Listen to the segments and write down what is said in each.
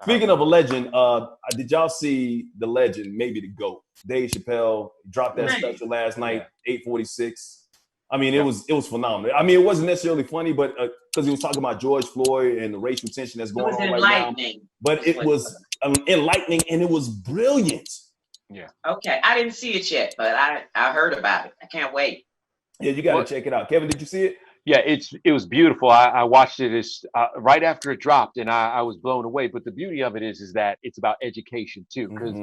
Speaking of a legend, did y'all see the legend, maybe the GOAT, Dave Chappelle dropped that special last night, 8:46. I mean, it was phenomenal. I mean, it wasn't necessarily funny, but because he was talking about George Floyd and the racial tension that's going on right now. But it was enlightening and it was brilliant. Yeah. Okay, I didn't see it yet, but I heard about it. I can't wait. Yeah, you got to check it out. Kevin, did you see it? Yeah, it was beautiful. I watched it right after it dropped, and I was blown away. But the beauty of it is that it's about education too, because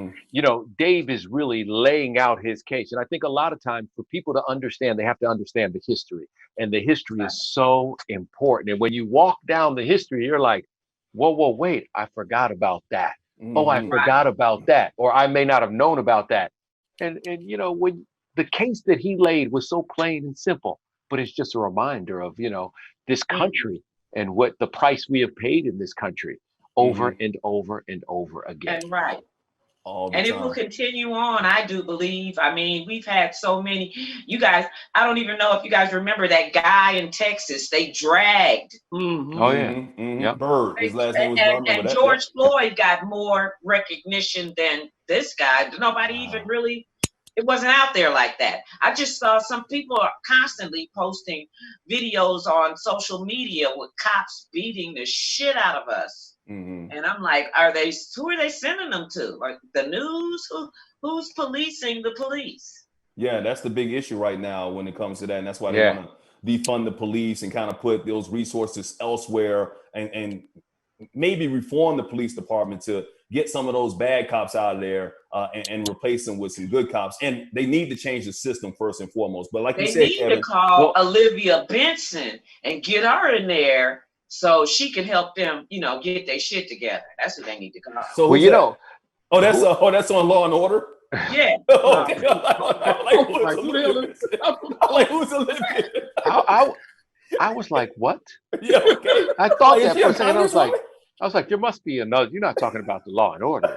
Dave is really laying out his case, and I think a lot of times for people to understand, they have to understand the history, and the history is so important. And when you walk down the history, you're like, whoa, wait, I forgot about that. Oh, I forgot about that, or I may not have known about that. And when the case that he laid was so plain and simple. But it's just a reminder of, this country and what the price we have paid in this country over and over and over again. And right. And it will continue on, I do believe. I mean, we've had so many. You guys, I don't even know if you guys remember that guy in Texas. They dragged. Oh, yeah. Yep. Bird. His last name was Bird. And George Floyd got more recognition than this guy. Nobody even really... It wasn't out there like that. I just saw some people are constantly posting videos on social media with cops beating the shit out of us. And I'm like, who are they sending them to? Like the news? Who's policing the police? Yeah, that's the big issue right now when it comes to that. And that's why they want to defund the police and kind of put those resources elsewhere and maybe reform the police department to get some of those bad cops out of there and replace them with some good cops. And they need to change the system first and foremost. But like you said, Kevin, they need to call Olivia Benson and get her in there so she can help them, get their shit together. That's what they need to call. So that's on Law and Order. Yeah. Okay. I like who's Olivia. I was like, what? Yeah, okay. I thought that for a second. I was like, there must be another. You're not talking about the Law and Order.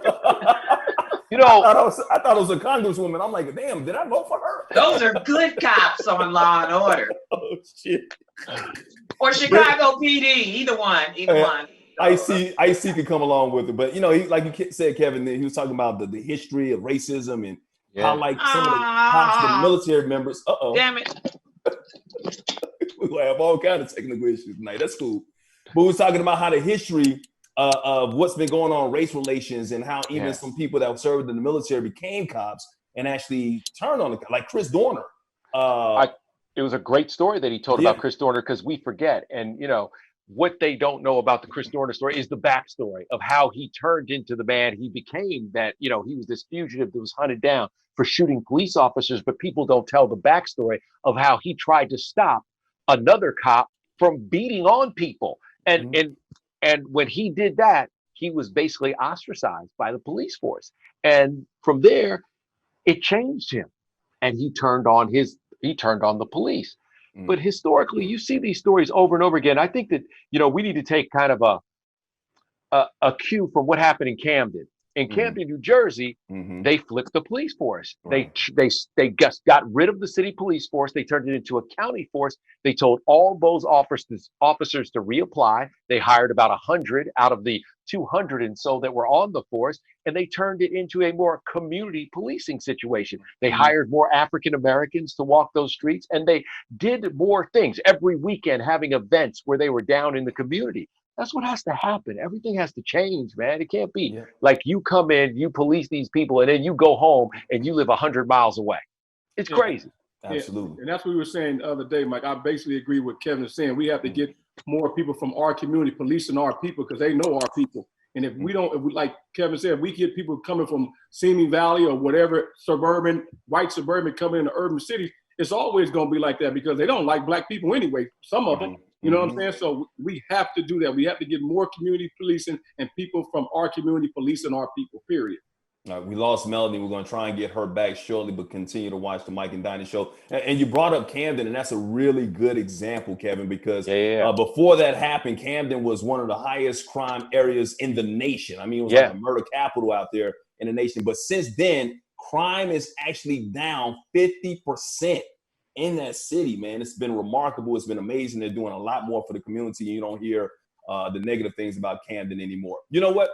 I thought it was a congresswoman. I'm like, damn, did I vote for her? Those are good cops on Law and Order. Oh shit. Or Chicago PD, either one. IC could come along with it, but like you said, Kevin, he was talking about the history of racism and how like some of the cops, the military members. Damn it. We'll have all kinds of technical issues tonight. That's cool. But we're talking about how the history of what's been going on, race relations, and how even some people that served in the military became cops and actually turned on like Chris Dorner. It was a great story that he told about Chris Dorner, because we forget. And, what they don't know about the Chris Dorner story is the backstory of how he turned into the man he became, that, he was this fugitive that was hunted down for shooting police officers. But people don't tell the backstory of how he tried to stop another cop from beating on people. And when he did that, he was basically ostracized by the police force. And from there, it changed him. And he turned on the police. But historically, you see these stories over and over again. I think that, we need to take kind of a cue from what happened in Camden. In Camden, New Jersey, they flipped the police force. Right. They just got rid of the city police force. They turned it into a county force. They told all those officers to reapply. They hired about 100 out of the 200 and so that were on the force, and they turned it into a more community policing situation. They hired more African Americans to walk those streets, and they did more things every weekend, having events where they were down in the community. That's what has to happen. Everything has to change, man. It can't be like you come in, you police these people, and then you go home and you live 100 miles away. It's crazy. Absolutely. And that's what we were saying the other day, Mike. I basically agree with Kevin saying. We have to get more people from our community policing our people, because they know our people. And if we don't, like Kevin said, if we get people coming from Simi Valley or whatever, white suburban coming into urban cities, it's always going to be like that, because they don't like black people anyway, some of them. You know what I'm saying? So we have to do that. We have to get more community policing and people from our community policing our people, period. We lost Melanie. We're going to try and get her back shortly, but continue to watch the Mike and Donny show. And you brought up Camden, and that's a really good example, Kevin, because before that happened, Camden was one of the highest crime areas in the nation. I mean, it was like a murder capital out there in the nation. But since then, crime is actually down 50%. In that city, man. It's been remarkable. It's been amazing. They're doing a lot more for the community. You don't hear the negative things about Camden anymore. You know what?